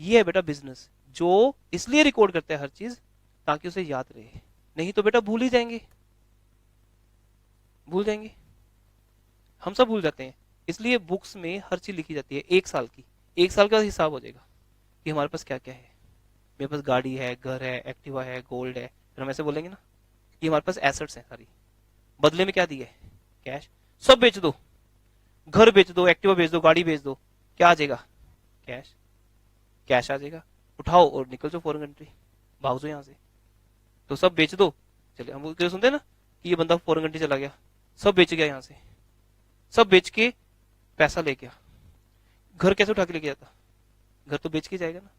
ये है बेटा बिजनेस, जो इसलिए रिकॉर्ड करता है हर चीज ताकि उसे याद रहे, नहीं तो बेटा भूल ही जाएंगे, भूल जाएंगे, हम सब भूल जाते हैं। इसलिए बुक्स में हर चीज लिखी जाती है 1 साल की, 1 साल का हिसाब हो जाएगा कि हमारे पास क्या क्या है। मेरे पास गाड़ी है, घर है, एक्टिवा है, गोल्ड है, फिर हम ऐसे बोलेंगे ना, ये हमारे पास एसेट्स हैं सारी, बदले में क्या दिए, कैश। सब बेच दो, घर बेच दो, एक्टिवा बेच दो, गाड़ी बेच दो, क्या आ जाएगा, कैश, कैश आ जाएगा। उठाओ और निकल जाओ फॉरेन कंट्री, भाग जाओ यहाँ से। तो सब बेच दो, चले हम सुनते हैं ना कि ये बंदा फॉरेन कंट्री चला गया, सब बेच गया यहाँ से, सब बेच के पैसा ले गया। घर कैसे उठा के लेके जाता, घर तो बेच के जाएगा ना।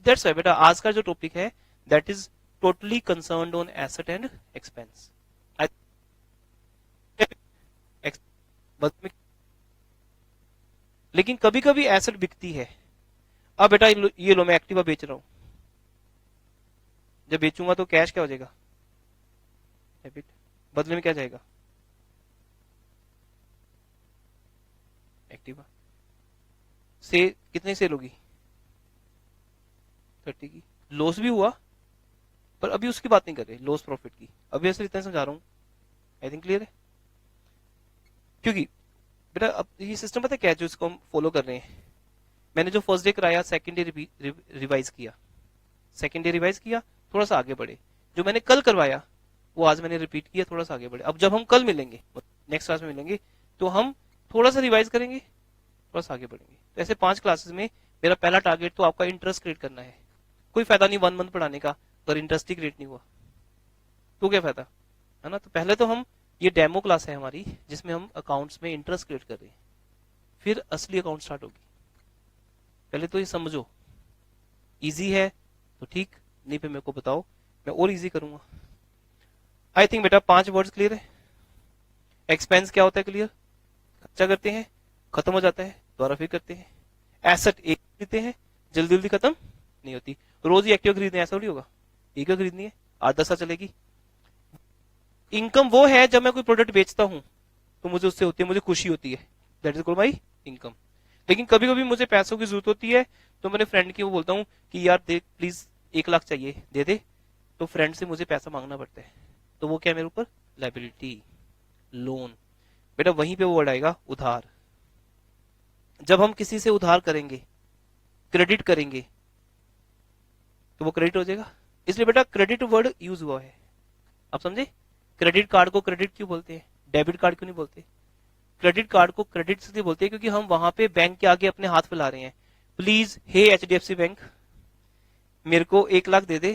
दैट्स व्हाई बेटा आज का जो टॉपिक है that is totally concerned on asset and expense. लेकिन कभी कभी एसेट बिकती है। अब बेटा ये लो मैं एक्टिवा बेच रहा हूं, जब बेचूंगा तो कैश क्या हो जाएगा, डेबिट, बदले में क्या जाएगा, एक्टिवा। से कितने सेल होगी, 30 की। लॉस भी हुआ पर अभी उसकी बात नहीं कर रहे, लॉस प्रॉफिट की, अभी ऐसे इतना समझा रहा हूं। आई थिंक क्लियर है। क्योंकि बेटा अब ये सिस्टम पता है क्या है जो इसको हम फॉलो कर रहे हैं। मैंने जो फर्स्ट डे कराया सेकंड डे रिवाइज किया, सेकंड डे रिवाइज किया, थोड़ा सा आगे बढ़े। जो मैंने कल करवाया वो आज मैंने रिपीट किया, थोड़ा सा आगे बढ़े। अब जब हम कल मिलेंगे, नेक्स्ट क्लास में मिलेंगे, तो हम थोड़ा सा रिवाइज करेंगे, थोड़ा सा आगे बढ़ेंगे। तो ऐसे 5 क्लासेस में मेरा पहला टारगेट तो आपका इंटरेस्ट क्रिएट करना है। कोई फायदा नहीं 1 मंथ पढ़ाने का अगर इंटरेस्ट ही क्रिएट नहीं हुआ तो क्या फायदा, है ना। तो पहले तो हम, ये डेमो क्लास है हमारी जिसमें हम अकाउंट्स में इंटरेस्ट क्रिएट कर रहे हैं, फिर असली अकाउंट स्टार्ट होगी। पहले तो ये समझो, इजी है तो ठीक, नहीं पे मेरे को बताओ, मैं और इजी करूंगा। आई थिंक बेटा 5 वर्ड्स क्लियर है। एक्सपेंस क्या होता है, क्लियर, खर्चा करते हैं, खत्म हो जाता है, दोबारा फिर करते हैं। एसेट एक खरीदते हैं, जल्दी जल्दी खत्म नहीं होती। रोज ही एक्टिवा खरीदने ऐसा थोड़ी होगा, एक खरीदनी है 8-10 साल चलेगी। इनकम वो है जब मैं कोई प्रोडक्ट बेचता हूं तो मुझे उससे होती है, मुझे खुशी होती है, that is called my income. लेकिन कभी कभी मुझे पैसों की जरूरत होती है तो मैंने फ्रेंड की वो बोलता हूँ कि यार देख प्लीज 1 लाख चाहिए दे दे, तो फ्रेंड से मुझे पैसा मांगना पड़ता है, तो वो क्या है मेरे ऊपर, लाइबिलिटी, लोन। बेटा वहीं पे वो वर्ड आएगा उधार। जब हम किसी से उधार करेंगे, क्रेडिट करेंगे, तो वो क्रेडिट हो जाएगा। इसलिए बेटा क्रेडिट वर्ड यूज हुआ है, आप समझे। क्रेडिट कार्ड को क्रेडिट क्यों बोलते हैं, डेबिट कार्ड क्यों नहीं बोलते। क्रेडिट कार्ड को क्रेडिट इसलिए बोलते हैं क्योंकि हम वहां पे बैंक के आगे अपने हाथ फैला रहे हैं, प्लीज हे एचडीएफसी बैंक मेरे को 1 लाख दे दे,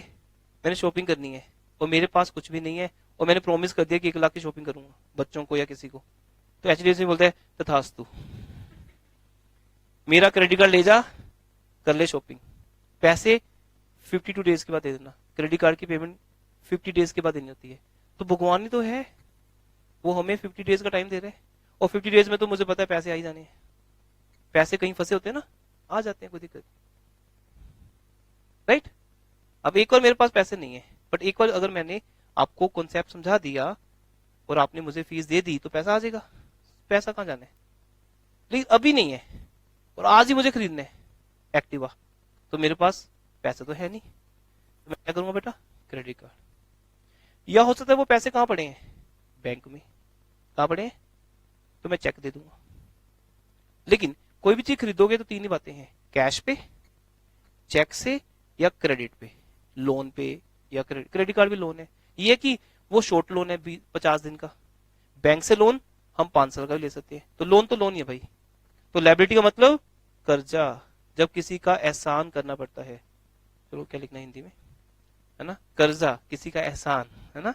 मैंने शॉपिंग करनी है और मेरे पास कुछ भी नहीं है, और मैंने प्रॉमिस कर दिया कि 1 लाख की शॉपिंग करूंगा बच्चों को या किसी को। तो एचडीएफसी बोलते हैं तथास्तु, मेरा क्रेडिट कार्ड ले जा, कर ले शॉपिंग, पैसे 52 डेज के बाद दे देना। क्रेडिट कार्ड की पेमेंट 50 डेज के बाद देनी होती है। तो भगवान ही तो है, वो हमें 50 डेज का टाइम दे रहे हैं, और 50 डेज में तो मुझे पता है पैसे आ ही जाने हैं। पैसे कहीं फंसे होते हैं ना, आ जाते हैं, कोई दिक्कत, राइट। अब एक बार मेरे पास पैसे नहीं है, बट एक बार अगर मैंने आपको कॉन्सेप्ट समझा दिया और आपने मुझे फीस दे दी तो पैसा आ जाएगा। पैसा कहां जाना है, लेकिन अभी नहीं है और आज ही मुझे खरीदना है एक्टिवा, तो मेरे पास पैसे तो है नहीं, तो मैं क्या करूंगा बेटा, क्रेडिट कार्ड। या हो सकता है वो पैसे कहां पड़े हैं, बैंक में, कहां पड़े हैं, तो मैं चेक दे दूंगा। लेकिन कोई भी चीज खरीदोगे तो 3 ही बातें हैं, कैश पे, चेक से, या क्रेडिट पे, लोन पे या क्रेडिट कार्ड भी लोन है। ये कि वो शॉर्ट लोन है 50 दिन का, बैंक से लोन हम 5 साल का भी ले सकते हैं, तो लोन ही है भाई। तो लायबिलिटी का मतलब कर्जा, जब किसी का एहसान करना पड़ता है, चलो क्या लिखना है हिंदी में, है ना, कर्जा किसी का एहसान, है ना।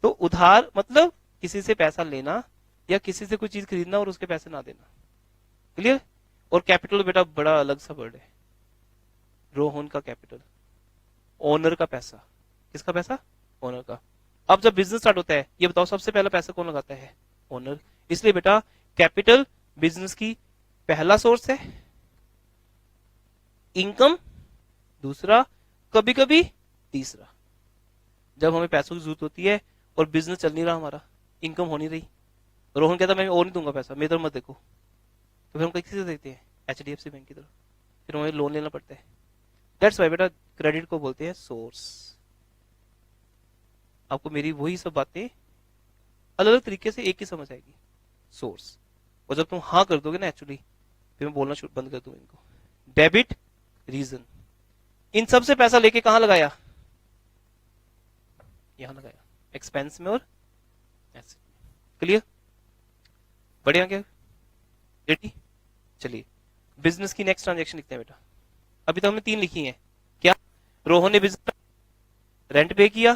तो उधार मतलब किसी से पैसा लेना या किसी से कोई चीज खरीदना और उसके पैसे ना देना, क्लियर। और कैपिटल बेटा बड़ा अलग सा वर्ड है, रोहन का कैपिटल, ओनर का पैसा, किसका पैसा, ओनर का। अब जब बिजनेस स्टार्ट होता है ये बताओ सबसे पहला पैसा कौन लगाता है, ओनर। इसलिए बेटा कैपिटल बिजनेस की पहला सोर्स है, इनकम दूसरा, कभी कभी तीसरा। जब हमें पैसों की जरूरत होती है और बिजनेस चल नहीं रहा हमारा, इनकम हो नहीं रही, रोहन कहता मैं और नहीं दूंगा पैसा, मेरी तरफ मत देखो, तो फिर हम किसी से देखते हैं, एचडीएफसी बैंक की तरफ, फिर हमें लोन लेना पड़ता है। दैट्स वाई बेटा क्रेडिट को बोलते हैं सोर्स। आपको मेरी वही सब बातें अलग अलग तरीके से एक ही समझ आएगी, सोर्स। और जब तुम हाँ कर दोगे ना एक्चुअली, फिर मैं बोलना बंद कर दूंगा इनको। डेबिट, रीजन, इन सब से पैसा लेके कहां लगाया, यहां लगाया, एक्सपेंस में और एसेट में। क्लियर, बढ़िया क्या, रेडी। चलिए बिजनेस की नेक्स्ट ट्रांजेक्शन लिखते हैं बेटा। अभी तक हमने 3 लिखी हैं। क्या, रोहन ने बिजनेस रेंट पे किया,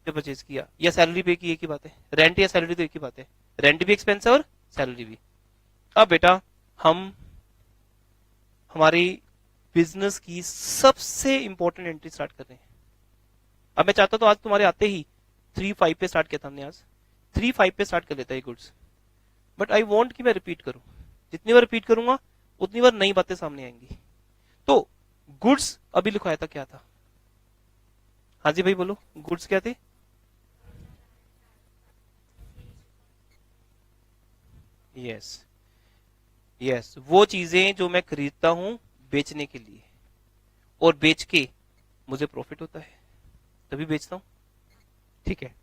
परचेज किया, या सैलरी पे की, एक ही बात है। रेंट या सैलरी तो एक ही बात है, रेंट भी एक्सपेंस है और सैलरी भी। अब बेटा हम हमारी बिजनेस की सबसे इंपॉर्टेंट एंट्री स्टार्ट कर रहे हैं। अब मैं चाहता तो आज तुम्हारे आते ही 3-5 पे स्टार्ट किया था हमने, आज 3-5 पे स्टार्ट कर लेता है गुड्स। बट आई वांट कि मैं रिपीट करूं, जितनी बार रिपीट करूंगा उतनी बार नई बातें सामने आएंगी। तो गुड्स अभी लिखवाया था, क्या था? हाँ जी भाई बोलो, गुड्स क्या थे? यस, यस, वो चीजें जो मैं खरीदता हूं बेचने के लिए, और बेच के मुझे प्रॉफिट होता है, तभी बेचता हूं। ठीक है,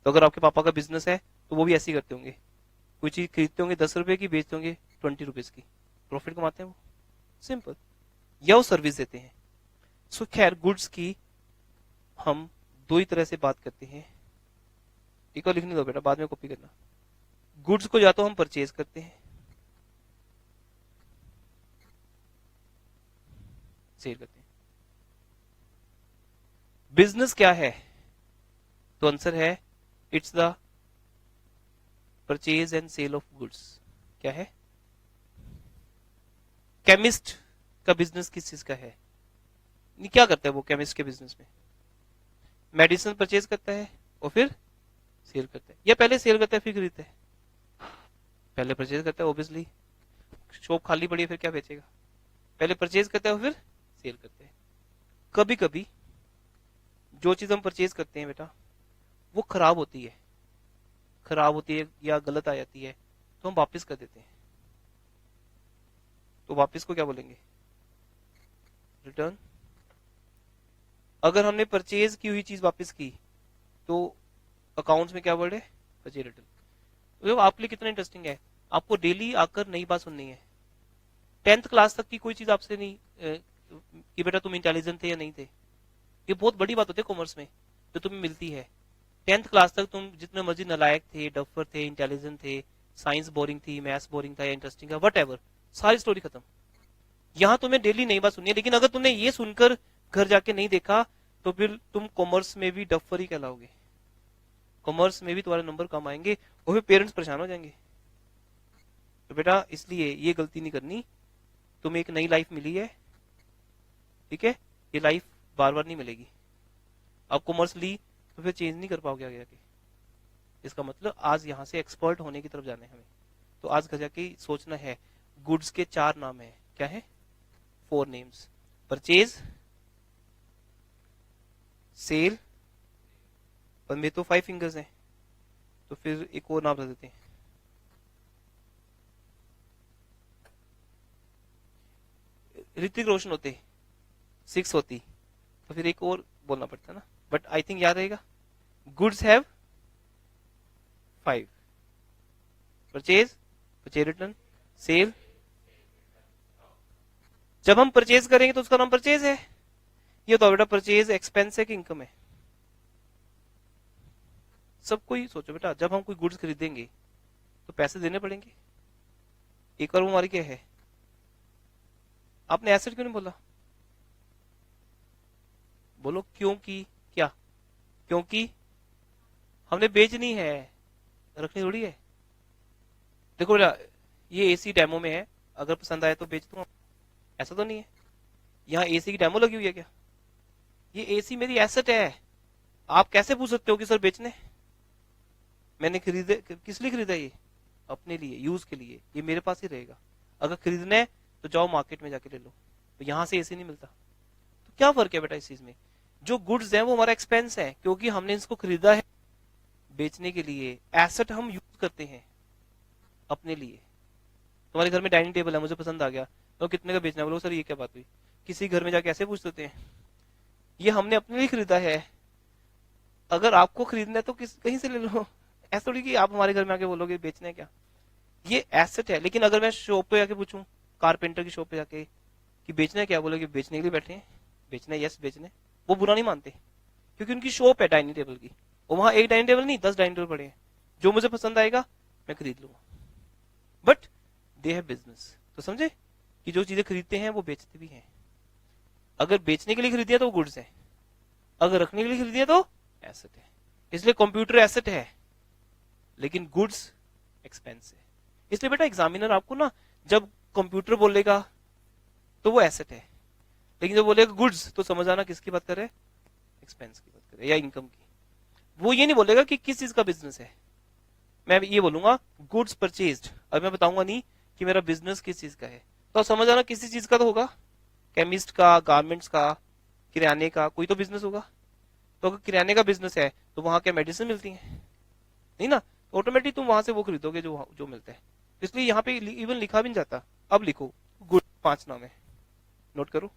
तो अगर आपके पापा का बिजनेस है तो वो भी ऐसे ही करते होंगे, कोई चीज खरीदते होंगे 10 रुपए की, बेचते होंगे 20 रुपीज की, प्रॉफिट कमाते हैं वो, सिंपल। या वो सर्विस देते हैं। सो खैर गुड्स की हम दो ही तरह से बात करते हैं। एक और लिखने दो बेटा, बाद में कॉपी करना। गुड्स को या तो हम परचेज करते हैं, सेल करते हैं। बिजनेस क्या है? तो आंसर है it's the purchase and sale of goods. क्या है? केमिस्ट का बिजनेस किस चीज का है? क्या करता है वो केमिस्ट के बिजनेस में? मेडिसिन परचेज करता है और फिर सेल करता है, या पहले सेल करता है फिर खरीदता है? पहले परचेज करता है ऑब्वियसली, शॉप खाली पड़ी है फिर क्या बेचेगा। पहले परचेज करता है और फिर सेल करते हैं। कभी कभी जो चीज हम परचेज करते हैं बेटा वो खराब होती है, खराब होती है या गलत आ जाती है, तो हम वापस कर देते हैं। तो वापस को क्या बोलेंगे? रिटर्न। अगर हमने परचेज की हुई चीज वापस की तो अकाउंट्स में क्या वर्ड है? Purchase return. तो आपके लिए कितना इंटरेस्टिंग है, आपको डेली आकर नई बात सुननी है। 10th क्लास तक की कोई चीज आपसे नहीं कि बेटा तुम इंटेलिजेंट थे या नहीं थे, ये बहुत बड़ी बात होती है कॉमर्स में जो तुम्हें मिलती है। 10th क्लास तक तुम जितने मर्जी नालायक थे, डफर थे, इंटेलिजेंट थे, साइंस बोरिंग थी, मैथ्स बोरिंग था या इंटरेस्टिंग था, वट सारी स्टोरी खत्म। यहाँ तुम्हें डेली नई बात सुननी है, लेकिन अगर तुमने ये सुनकर घर जाके नहीं देखा तो फिर तुम कॉमर्स में भी डफर ही कहलाओगे, कॉमर्स में भी तुम्हारे नंबर कम आएंगे और फिर पेरेंट्स परेशान हो जाएंगे। तो बेटा इसलिए ये गलती नहीं करनी। तुम्हें एक नई लाइफ मिली है, ठीक है, ये लाइफ बार बार नहीं मिलेगी। अब कॉमर्स ली तो फिर चेंज नहीं कर पाओगे आगे जाके। इसका मतलब आज यहां से एक्सपर्ट होने की तरफ जाना है हमें। तो आज घर जाके सोचना है। गुड्स के 4 नाम है, क्या है? 4 नेम्स, परचेज, सेल, पर में तो 5 फिंगर्स हैं, तो फिर एक और नाम रख देते हैं। ऋतिक रोशन होते 6 होती, तो फिर एक और बोलना पड़ता ना, बट आई थिंक याद रहेगा। Goods have 5, purchase, purchase return, sale. जब हम परचेज करेंगे तो उसका नाम परचेज है। ये तो बेटा परचेज एक्सपेंस है कि इनकम है? सबको ही सोचो बेटा, जब हम कोई गुड्स खरीदेंगे तो पैसे देने पड़ेंगे। एक और वो हमारी क्या है? आपने एसेट क्यों नहीं बोला? बोलो क्योंकि, क्या? क्योंकि हमने बेचनी है, रखनी थोड़ी है। देखो बेटा ये एसी डेमो में है, अगर पसंद आए तो बेच दूंगा, ऐसा तो नहीं है। यहाँ एसी की डेमो लगी हुई है क्या? ये एसी मेरी एसेट है। आप कैसे पूछ सकते हो कि सर बेचने? मैंने खरीदे, किस लिए खरीदा ये? अपने लिए, यूज के लिए, ये मेरे पास ही रहेगा। अगर खरीदना है तो जाओ मार्केट में जाके ले लो, तो यहां से एसी नहीं मिलता। तो क्या फर्क है बेटा इस चीज में? जो गुड्स है वो हमारा एक्सपेंस है क्योंकि हमने इसको खरीदा है बेचने के लिए। एसेट हम यूज करते हैं अपने लिए। तुम्हारे घर में डाइनिंग टेबल है, मुझे पसंद आ गया, तो कितने का बेचना है? बोलो सर ये क्या बात हुई, किसी घर में जाके ऐसे पूछ देते हैं, ये हमने अपने लिए खरीदा है, अगर आपको खरीदना है तो कहीं से ले लो। ऐसा थोड़ी कि आप हमारे घर में आके बोलोगे बेचना है क्या, ये एसेट है। लेकिन अगर मैं शॉप पे जाके पूछूं, कारपेंटर की शॉप पे जाके कि बेचना है क्या, बोलोगे बेचने के लिए बैठे हैं, बेचना है, यस बेचना है, वो बुरा नहीं मानते, क्योंकि उनकी शॉप है डाइनिंग टेबल की, और वहां एक डाइनिंग टेबल नहीं 10 डाइनिंग टेबल पड़े हैं, जो मुझे पसंद आएगा मैं खरीद लूंगा। But they have business. तो समझे कि जो चीजें खरीदते हैं वो बेचते भी हैं। अगर बेचने के लिए खरीदिया तो वो गुड्स है, अगर रखने के लिए खरीदिया तो एसेट है। इसलिए कंप्यूटर एसेट है, लेकिन गुड्स एक्सपेंस है। इसलिए बेटा एग्जामिनर आपको ना जब कंप्यूटर बोलेगा तो वो एसेट है, लेकिन जब बोलेगा गुड्स तो समझ आना किसकी बात कर रहे हैं, एक्सपेंस की बात कर रहे हैं या इनकम की। वो ये नहीं बोलेगा कि किस चीज का बिजनेस है, मैं ये बोलूंगा गुड्स परचेज्ड, और मैं बताऊंगा नहीं कि मेरा बिजनेस किस चीज का है। तो समझ आना किसी चीज का तो होगा, केमिस्ट का, गारमेंट्स का, किराने का, कोई तो बिजनेस होगा। तो अगर किराने का बिजनेस है तो वहां क्या मेडिसिन मिलती है, नहीं ना, तो ऑटोमेटिक तुम वहां से वो खरीदोगे जो जो मिलता है। इसलिए यहाँ पे इवन लिखा भी नहीं जाता। अब लिखो गुड 5 नाम है, नोट करो।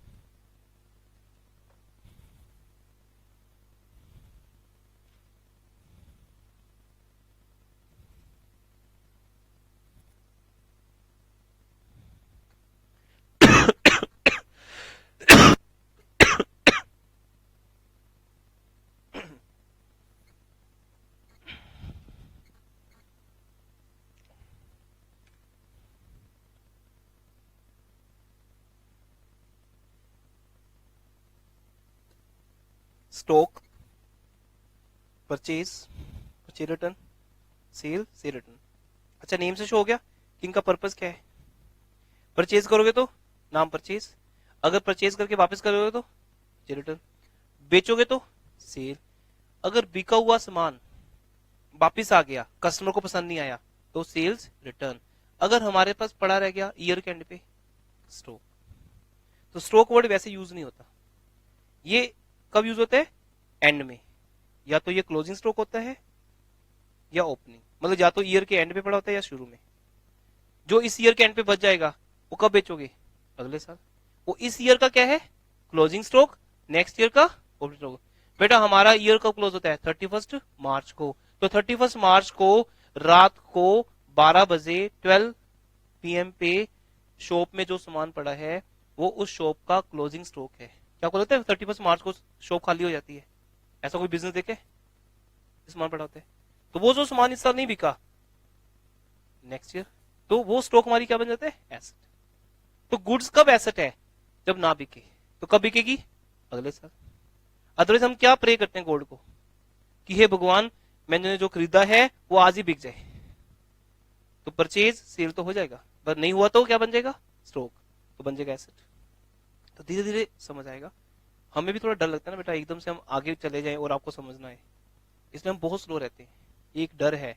Stock, purchase, purchase return, sale, sale return. अच्छा नेम से शो हो गया कि इनका पर्पस क्या है। परचेज करोगे तो नाम परचेज, अगर परचेज करके वापस करोगे तो रिटर्न, बेचोगे तो सेल। अगर बिका हुआ सामान वापिस आ गया, कस्टमर को पसंद नहीं आया, तो सेल्स रिटर्न। अगर हमारे पास पड़ा रह गया ईयर के एंड पे, स्टॉक। तो स्टॉक वर्ड वैसे यूज नहीं होता, ये कब यूज होता है, एंड में। या तो ये क्लोजिंग स्टॉक होता है या ओपनिंग, मतलब या तो ईयर के एंड पे पड़ा होता है या शुरू में। जो इस ईयर के एंड पे बच जाएगा वो कब बेचोगे, अगले साल। वो इस ईयर का क्या है, क्लोजिंग स्टॉक, नेक्स्ट ईयर का ओपनिंग स्टॉक। बेटा हमारा ईयर कब क्लोज होता है, 31 मार्च को। तो 31 मार्च को रात को 12 बजे 12 PM पे शॉप में जो सामान पड़ा है वो उस शॉप का क्लोजिंग स्टॉक है। क्या बोलते हैं 31 मार्च को शॉप खाली हो जाती है, ऐसा कोई बिजनेस देखे सामान पड़ा होता है। तो वो जो सामान इस साल नहीं बिका नेक्स्ट ईयर, तो वो स्टॉक हमारी क्या बन जाता है, एसेट। तो गुड्स कब एसेट है, जब ना बिके। तो कब बिकेगी, अगले साल। अदरवाइज हम क्या प्रे करते हैं गॉड को कि हे भगवान मैंने जो खरीदा है वो आज ही बिक जाए, तो परचेज सेल तो हो जाएगा, पर नहीं हुआ तो क्या बन जाएगा, स्टॉक, तो बन जाएगा एसेट। तो धीरे धीरे समझ आएगा। हमें भी थोड़ा डर लगता है ना बेटा, एकदम से हम आगे चले जाएं और आपको समझना है, इसलिए हम बहुत स्लो रहते हैं। एक डर है,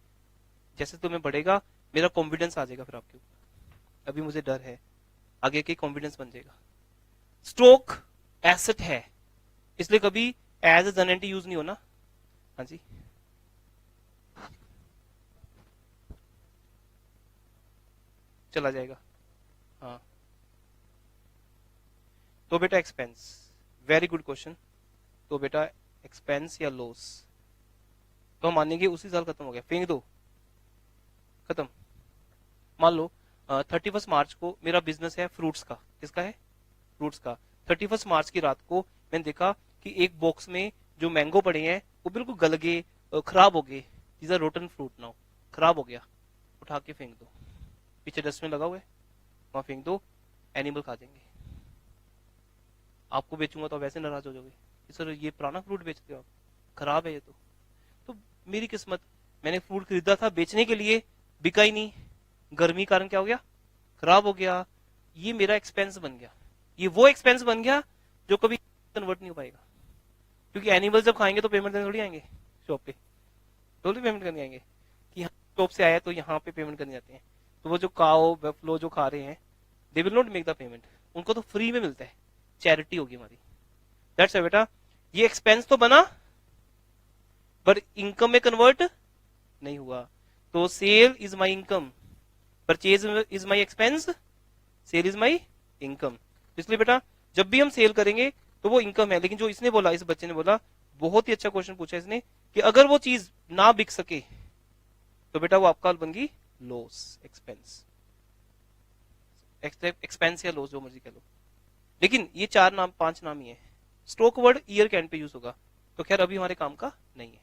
जैसे तुम्हें बढ़ेगा मेरा कॉन्फिडेंस आ जाएगा फिर आपके ऊपर। अभी मुझे डर है, आगे के कॉन्फिडेंस बन जाएगा। स्टॉक एसेट है, इसलिए कभी एज ए जनरेंटी यूज नहीं होना। हाँ जी, चला जाएगा। हाँ तो बेटा एक्सपेंस, वेरी गुड क्वेश्चन। तो बेटा एक्सपेंस या लॉस, तो हम मानेंगे उसी साल खत्म हो गया, फेंक दो, खत्म। मान लो 31 मार्च को मेरा बिजनेस है फ्रूट्स का, किसका है, फ्रूट्स का। 31 मार्च की रात को मैंने देखा कि एक बॉक्स में जो मैंगो पड़े हैं वो बिल्कुल गल गए, खराब हो गए, these are rotten fruit now, खराब हो गया, उठा के फेंक दो, पीछे डस्टबिन लगा हुआ है वहां फेंक दो, एनिमल खा जाएंगे। आपको बेचूंगा तो वैसे नाराज हो जाओगे कि सर ये पुराना फ्रूट बेचते हो आप, खराब है ये तो मेरी किस्मत, मैंने फ्रूट खरीदा था बेचने के लिए, बिका ही नहीं, गर्मी कारण क्या हो गया, खराब हो गया। ये मेरा एक्सपेंस बन गया, ये वो एक्सपेंस बन गया जो कभी कन्वर्ट नहीं हो पाएगा, क्योंकि एनिमल जब खाएंगे तो पेमेंट देने थोड़ी आएंगे शॉप पे, थोड़ी पेमेंट करने आएंगे कि हाँ शॉप से आया तो यहाँ पे पेमेंट करने जाते हैं। तो वो जो काओ बफलो जो खा रहे हैं they will not make the payment, उनको तो फ्री में मिलता है, चैरिटी होगी हमारी। दैट्स व्हाई बेटा ये एक्सपेंस तो बना पर इनकम में कन्वर्ट नहीं हुआ। तो sale is my income, purchase is my expense, sale is my income. इसलिए बेटा जब भी हम सेल करेंगे तो वो इनकम है, लेकिन जो इसने बोला, इस बच्चे ने बोला, बहुत ही अच्छा क्वेश्चन पूछा इसने, कि अगर वो चीज ना बिक सके तो बेटा वो आपका बन गई लॉस, एक्सपेंस, एक्सपेंस या लॉस जो मर्जी कह लो। लेकिन ये 4 नाम 5 नाम ही है, स्टॉक वर्ड ईयर के एंड पे यूज होगा, तो खैर अभी हमारे काम का नहीं है।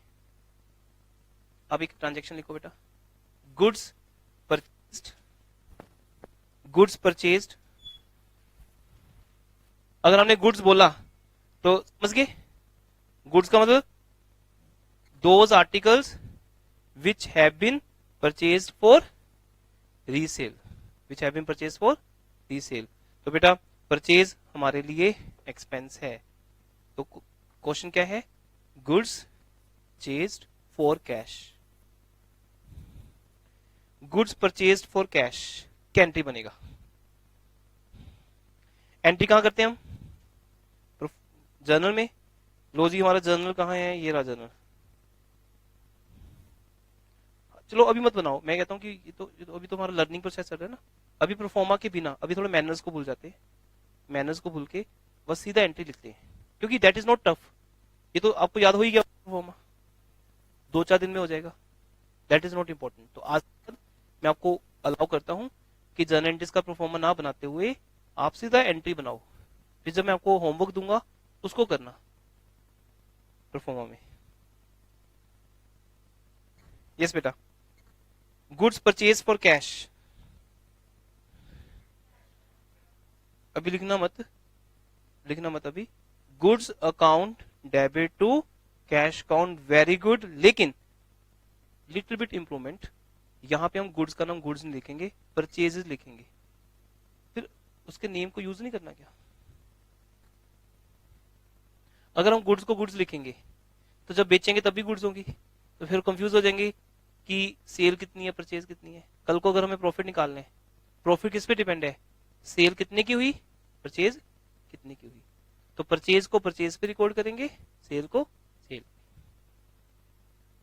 अब एक ट्रांजेक्शन लिखो बेटा, गुड्स परचेस्ड, गुड्स परचेस्ड। अगर हमने गुड्स बोला तो समझ गए, गुड्स का मतलब those articles which have been purchased for resale, which have been purchased for resale. तो बेटा परचेज हमारे लिए एक्सपेंस है, तो क्वेश्चन क्या है, goods purchased for cash, goods purchased for cash क्या एंट्री बनेगा, एंट्री कहां करते हैं हम, जर्नल में। लो जी हमारा जर्नल कहां है, ये रहा जर्नल। चलो अभी मत बनाओ, मैं कहता हूं कि ये तो अभी तो हमारा लर्निंग प्रोसेस चल रहा है ना, अभी प्रोफॉर्मा के बिना अभी थोड़े मैनर्स को भूल जाते हैं, मैनर्स को भूल के बस सीधा एंट्री लिखते हैं, क्योंकि दैट इज नॉट टफ, ये तो आपको याद हो ही गया प्रोफॉर्मा, 2-4 दिन में हो जाएगा, दैट इज नॉट इंपॉर्टेंट। तो आज मैं आपको अलाउ करता हूं कि जर्नल एंट्रीज का प्रोफॉर्मा ना बनाते हुए आप सीधा एंट्री बनाओ, फिर जब मैं आपको होमवर्क दूंगा उसको करना प्रोफॉर्मा में। यस बेटा, गुड्स परचेज फॉर कैश, अभी लिखना मत अभी, goods account debit to cash account, very good, लेकिन लिटिल बिट इंप्रूवमेंट, यहां पे हम गुड्स का नाम गुड्स नहीं लिखेंगे, परचेजेस लिखेंगे, फिर उसके नेम को यूज नहीं करना क्या। अगर हम गुड्स को गुड्स लिखेंगे तो जब बेचेंगे तब भी गुड्स होंगी, तो फिर कंफ्यूज हो जाएंगे कि सेल कितनी है, परचेज कितनी है। कल को अगर हमें प्रॉफिट निकालना है, प्रॉफिट किस पे डिपेंड है, सेल कितने की हुई, परचेज कितने की हुई, तो परचेज को परचेज पे रिकॉर्ड करेंगे, सेल को सेल।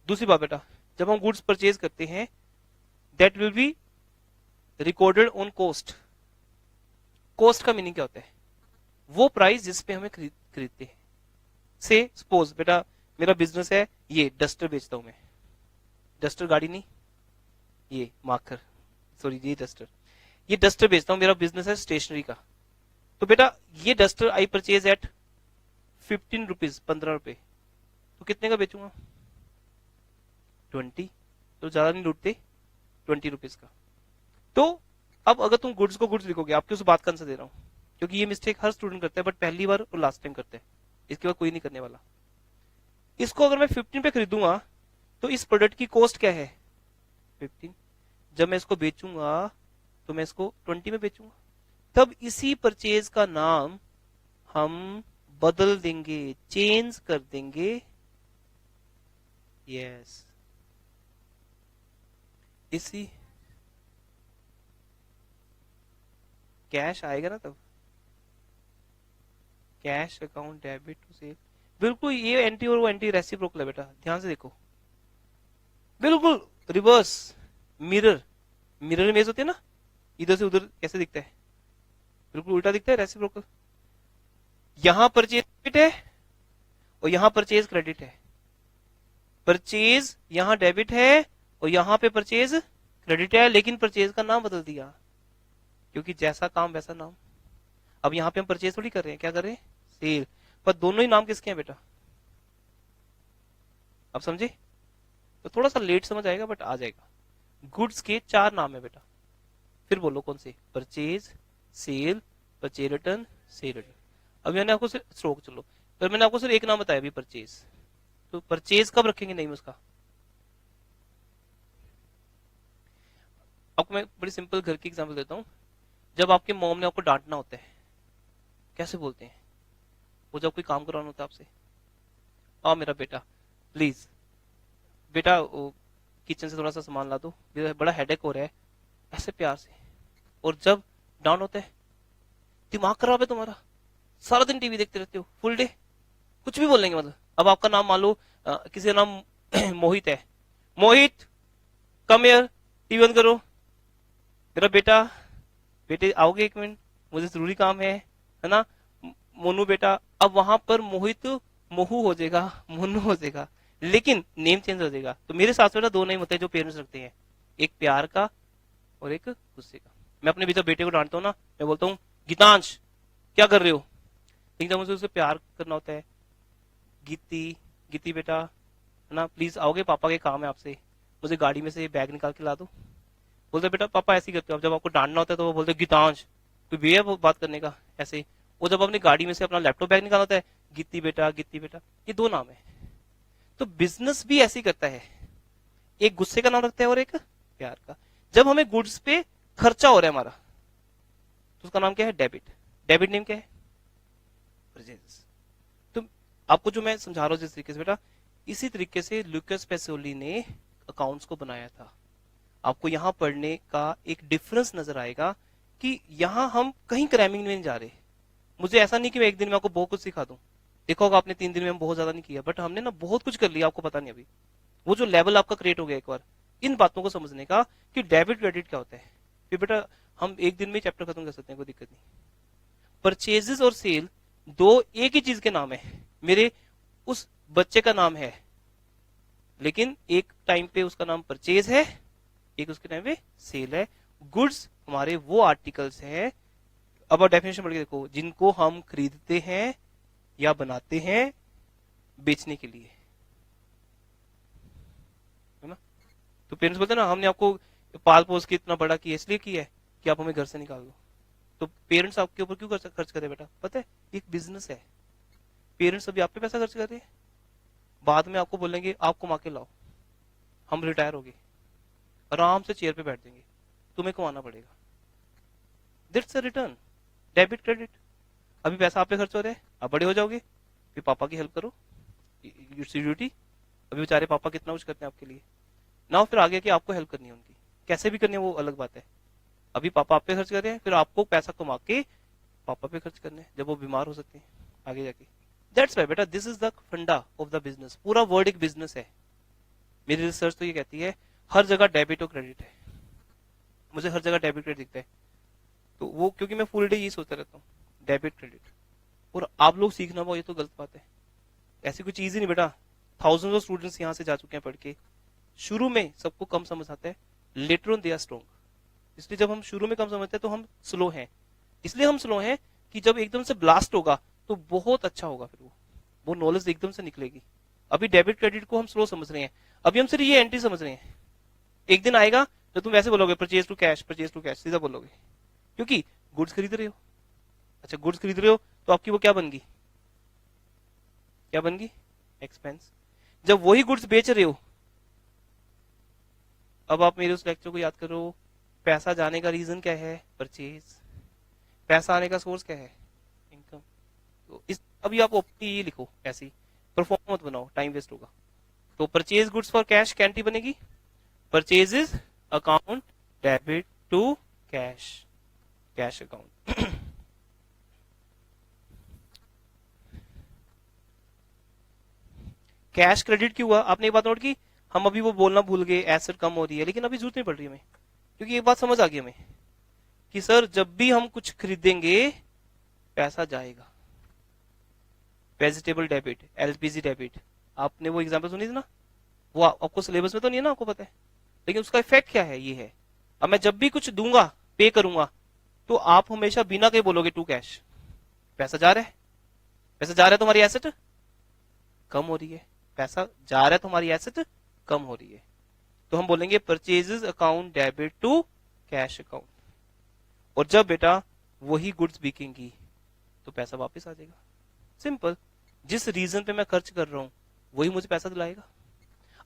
दूसरी बात बेटा, जब हम गुड्स परचेज करते हैं that will be recorded on cost. Cost का मीनिंग क्या होता है, वो प्राइस जिस पे हमें खरीदते हैं। से सपोज बेटा मेरा बिजनेस है, ये डस्टर बेचता हूं मैं, डस्टर गाड़ी नहीं, ये मार्कर, सॉरी ये डस्टर, ये डस्टर बेचता हूं, मेरा बिजनेस है स्टेशनरी का। तो बेटा ये duster I purchase at 15 rupees, 15 रुपए, तो कितने का बेचूंगा, 20, तो ज्यादा नहीं लूटते, 20 रुपीज का। तो अब अगर तुम गुड्स को गुड्स लिखोगे, आपकी उस बात का आंसर दे रहा हूं, क्योंकि ये मिस्टेक हर स्टूडेंट करता है, बट पहली बार और लास्ट टाइम करता है, इसके बाद कोई नहीं करने वाला। इसको अगर मैं 15 पे खरीदूंगा तो इस प्रोडक्ट की कॉस्ट क्या है, 15, जब मैं इसको बेचूंगा तो मैं इसको 20 में बेचूंगा, तब इसी परचेज का नाम हम बदल देंगे, चेंज कर देंगे। यस, इसी कैश आएगा ना, तब cash account debit to sale, बिल्कुल ये एंटी और वो एंटी रेसिप्रोकल है बेटा, ध्यान से देखो, बिल्कुल रिवर्स, मिरर, मिरर इमेज होती है ना, इधर से उधर कैसे दिखता है, बिल्कुल उल्टा दिखता है, रेसिप्रोकल। यहां परचेज डेबिट है और यहां परचेज क्रेडिट है, परचेज यहां डेबिट है और यहां पे परचेज क्रेडिट है, लेकिन परचेज का नाम बदल दिया, क्योंकि जैसा काम वैसा नाम। अब यहां पे हम परचेज थोड़ी कर रहे हैं, क्या कर रहे हैं, सेल, पर दोनों ही नाम किसके हैं बेटा, अब समझे, तो थोड़ा सा लेट समझ आएगा बट आ जाएगा। गुड्स के 4 नाम है बेटा, फिर बोलो कौन से, purchase, sale, purchase return, sale return. अब मैंने आपको सिर्फ स्ट्रोक, चलो पर मैंने आपको सिर्फ एक नाम बताया अभी, परचेज, तो परचेज कब रखेंगे नेम उसका। आपको मैं बड़ी सिंपल घर की एग्जांपल देता हूं, जब आपके मॉम ने आपको डांटना होता है, कैसे बोलते हैं वो, जब कोई काम करवाना होता है आपसे, हाँ मेरा बेटा प्लीज बेटा किचन से थोड़ा सा सामान ला दो, बड़ा हेडेक हो रहा है, ऐसे प्यार से। और जब डाउन होता है, दिमाग खराब है तुम्हारा, सारा दिन टीवी देखते रहते हो, फुल डे, कुछ भी बोलेंगे मतलब। अब आपका नाम मान लो किसी का नाम मोहित है, मोहित कम हियर, टीवी बंद करो, मेरा बेटा, बेटे आओगे 1 मिनट, मुझे जरूरी काम है ना, मोनू बेटा, अब वहां पर मोहित मोहू हो जाएगा, मोनू हो जाएगा, लेकिन नेम चेंज हो जाएगा। तो मेरे साथ बेटा दो नेम होते हैं जो पेरेंट्स रखते हैं, एक प्यार का और एक गुस्से का। मैं अपने भी जब बेटे को डांटता हूँ ना, मैं बोलता हूँ गीतांश क्या कर रहे हो, लेकिन जब मुझे उससे प्यार करना होता है, गीती, गीती बेटा है ना, प्लीज आओगे, पापा के काम है आपसे, मुझे गाड़ी में से बैग निकाल के ला दो। बोलते बेटा पापा ऐसे ही करते हो। अब जब आपको डांटना होता है तो वो बोलते गीतांश कोई भी है वो बात करने का, ऐसे ही। वो जब अपनी गाड़ी में से अपना लैपटॉप बैग निकालना होता है, गित्ती बेटा, गित्ती बेटा, ये दो नाम है। तो बिजनेस भी ऐसे ही करता है, एक गुस्से का नाम रखता है और एक प्यार का। जब हमें गुड्स पे खर्चा हो रहा है हमारा, तो उसका नाम क्या है, डेबिट। डेबिट नेम क्या है, परचेज। तो आपको जो मैं समझा रहा हूं जिस तरीके से बेटा, इसी तरीके से लुकास पेसोली ने अकाउंट्स को बनाया था। आपको यहां पढ़ने का एक डिफरेंस नजर आएगा कि यहां हम कहीं क्रैमिंग में नहीं जा रहे। मुझे ऐसा नहीं कि मैं एक दिन में आपको बहुत कुछ सिखा दूं, देखा होगा आपने 3 दिन में हम बहुत ज्यादा नहीं किया, बट हमने ना बहुत कुछ कर लिया, आपको पता नहीं अभी। वो जो लेवल आपका क्रिएट हो गया एक बार इन बातों को समझने का कि डेबिट क्रेडिट क्या होता है, फिर बेटा हम एक दिन में चैप्टर खत्म कर सकते हैं, कोई दिक्कत नहीं। परचेजेस और सेल दो एक ही चीज के नाम है, मेरे उस बच्चे का नाम है, लेकिन एक टाइम पे उसका नाम परचेज है, एक उसके टाइम पे सेल है। गुड्स हमारे वो आर्टिकल्स हैं, अब आप डेफिनेशन पढ़ के देखो, जिनको हम खरीदते हैं या बनाते हैं बेचने के लिए, है ना। तो पेरेंट्स बोलते हैं ना हमने आपको पाल पोस के इतना बड़ा किया, इसलिए किया है कि आप हमें घर से निकाल दो। तो पेरेंट्स आपके ऊपर क्यों खर्च करे बेटा, पता है एक बिजनेस है। पेरेंट्स अभी आप पे पैसा खर्च कर रहे हैं, बाद में आपको बोलेंगे आप कमा के लाओ, हम रिटायर हो गए, आराम से चेयर पे बैठ जाएंगे, तुम्हें कमाना पड़ेगा। That's a return, debit credit. अभी पैसा आप पे खर्च हो रहा है, आप बड़े हो जाओगे, फिर पापा की हेल्प करो, इट्स ड्यूटी। अभी बेचारे पापा कितना कुछ करते हैं आपके लिए ना, फिर आगे कि आपको हेल्प करनी है उनकी, कैसे भी करनी है वो अलग बात है। अभी पापा आप पे खर्च कर रहे हैं, फिर आपको पैसा कमा के पापा पे खर्च करने जब वो बीमार हो सकते हैं आगे जाके। दैट्स व्हाई बेटा दिस इज द फंडा ऑफ द बिजनेस, पूरा वर्ड एक बिजनेस है। मेरी रिसर्च तो ये कहती है हर जगह डेबिट और क्रेडिट है, मुझे हर जगह डेबिट क्रेडिट दिखता है, तो वो क्योंकि मैं फुल डे यही सोचता रहता हूँ डेबिट क्रेडिट, और आप लोग सीखना पाओ ये तो गलत बात है। ऐसी कोई चीज ही नहीं बेटा, थाउजेंड्स ऑफ स्टूडेंट्स यहाँ से जा चुके हैं पढ़ के। शुरू में सबको कम समझ आता है, later on they are strong. इसलिए जब हम शुरू में कम समझते हैं तो हम स्लो हैं, इसलिए हम स्लो हैं कि जब एकदम से ब्लास्ट होगा तो बहुत अच्छा होगा, फिर वो नॉलेज एकदम से निकलेगी। अभी डेबिट क्रेडिट को हम स्लो समझ रहे हैं, अभी हम सिर्फ ये एंट्री समझ रहे हैं। एक दिन आएगा तो तुम वैसे बोलोगे purchase to cash, purchase to cash सीधा बोलोगे, क्योंकि गुड्स खरीद रहे हो। अच्छा गुड्स खरीद रहे हो तो आपकी वो क्या बन गई, क्या बन गई, एक्सपेंस। जब वही गुड्स बेच रहे हो, अब आप मेरे उस लेक्चर को याद करो, पैसा जाने का रीजन क्या है, परचेज। पैसा आने का सोर्स क्या है, इनकम। तो इस अभी आप ये लिखो, ऐसी परफॉर्म मत बनाओ, टाइम वेस्ट होगा। तो परचेज गुड्स फॉर कैश कैंटी बनेगी, purchases account debit to cash, cash account. Cash credit क्यों हुआ, आपने एक बात नोट की, हम अभी वो बोलना भूल गए एसेट कम हो रही है, लेकिन अभी जरूरत नहीं पड़ रही हमें, क्योंकि एक बात समझ आ गई हमें कि सर जब भी हम कुछ खरीदेंगे पैसा जाएगा। वेजिटेबल डेबिट, एलपीजी डेबिट, आपने वो एग्जांपल सुनी थी ना, वो आपको सिलेबस में तो नहीं है ना, आपको पता है, लेकिन उसका इफेक्ट क्या है, ये है अब मैं जब भी कुछ दूंगा पे करूंगा तो आप हमेशा बिना के बोलोगे टू कैश, पैसा जा रहा है, पैसा जा रहा है, तुम्हारी एसेट कम हो रही है, पैसा जा रहा है, तुम्हारी एसेट कम हो रही है, तो हम बोलेंगे purchases account debit to cash account. और जब बेटा वही गुड्स बिकेंगी तो पैसा वापस आ जाएगा, सिंपल। जिस रीजन पे मैं खर्च कर रहा हूं वही मुझे पैसा दिलाएगा।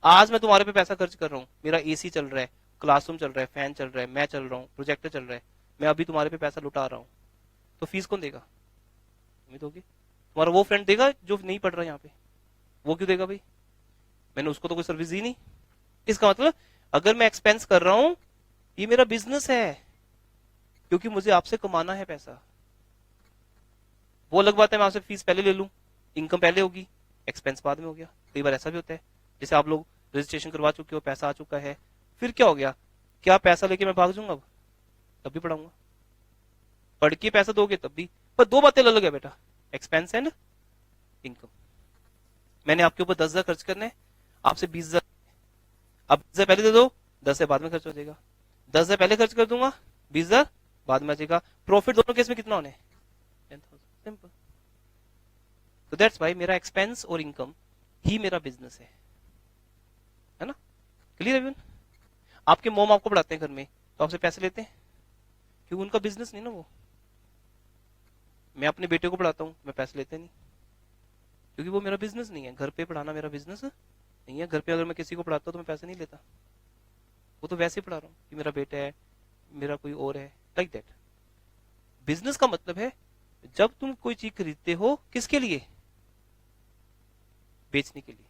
आज मैं तुम्हारे पे पैसा खर्च कर रहा हूं, मेरा एसी चल रहा है, क्लासरूम चल रहा है, फैन चल रहा है, मैं चल रहा हूँ, प्रोजेक्टर चल रहा है, मैं अभी तुम्हारे पे पैसा लुटा रहा हूं, तो फीस कौन देगा, तुम ही दोगे। तुम्हारा वो फ्रेंड देगा जो नहीं पढ़ रहा यहाँ पे, वो क्यों देगा भाई, मैंने उसको तो कोई सर्विस दी नहीं। इसका मतलब अगर मैं एक्सपेंस कर रहा हूं ये मेरा बिजनेस है, क्योंकि मुझे आपसे कमाना है पैसा। वो अलग बात है मैं आपसे फीस पहले ले लूं, इनकम पहले होगी, एक्सपेंस बाद में हो गया। कई बार ऐसा भी होता है, जैसे आप लोग रजिस्ट्रेशन करवा चुके हो, पैसा आ चुका है, फिर क्या हो गया, क्या पैसा लेके मैं भाग जाऊंगा, अब तब भी पढ़ाऊंगा, पढ़ के पैसा दोगे तब भी, पर दो बातें अलग है बेटा। Expense and income. मैंने आपके ऊपर 10,000 खर्च करने हैं, आपसे 20,000, अब 10,000 पहले दे दो, 10,000 बाद में खर्च हो जाएगा। 10,000 पहले खर्च कर दूंगा, 20,000 बाद में आ जाएगा। प्रॉफिट दोनों केस में कितना होने, 10,000, सिंपल। तो दैट्स वाई मेरा एक्सपेंस और इनकम ही मेरा बिजनेस है ना। Clear everyone? आपके मोम आपको पढ़ाते हैं घर में, तो आपसे पैसे लेते हैं क्योंकि उनका बिजनेस नहीं ना वो। मैं अपने बेटे को पढ़ाता हूं, मैं पैसे लेते नहीं क्योंकि वो मेरा बिजनेस नहीं है। घर पे पढ़ाना मेरा बिजनेस नहीं है। घर पे अगर मैं किसी को पढ़ाता हूं तो मैं पैसे नहीं लेता, वो तो वैसे ही पढ़ा रहा हूं कि मेरा बेटा है, मेरा कोई और है, लाइक दैट। बिजनेस का मतलब है जब तुम कोई चीज खरीदते हो, किसके लिए, बेचने के लिए।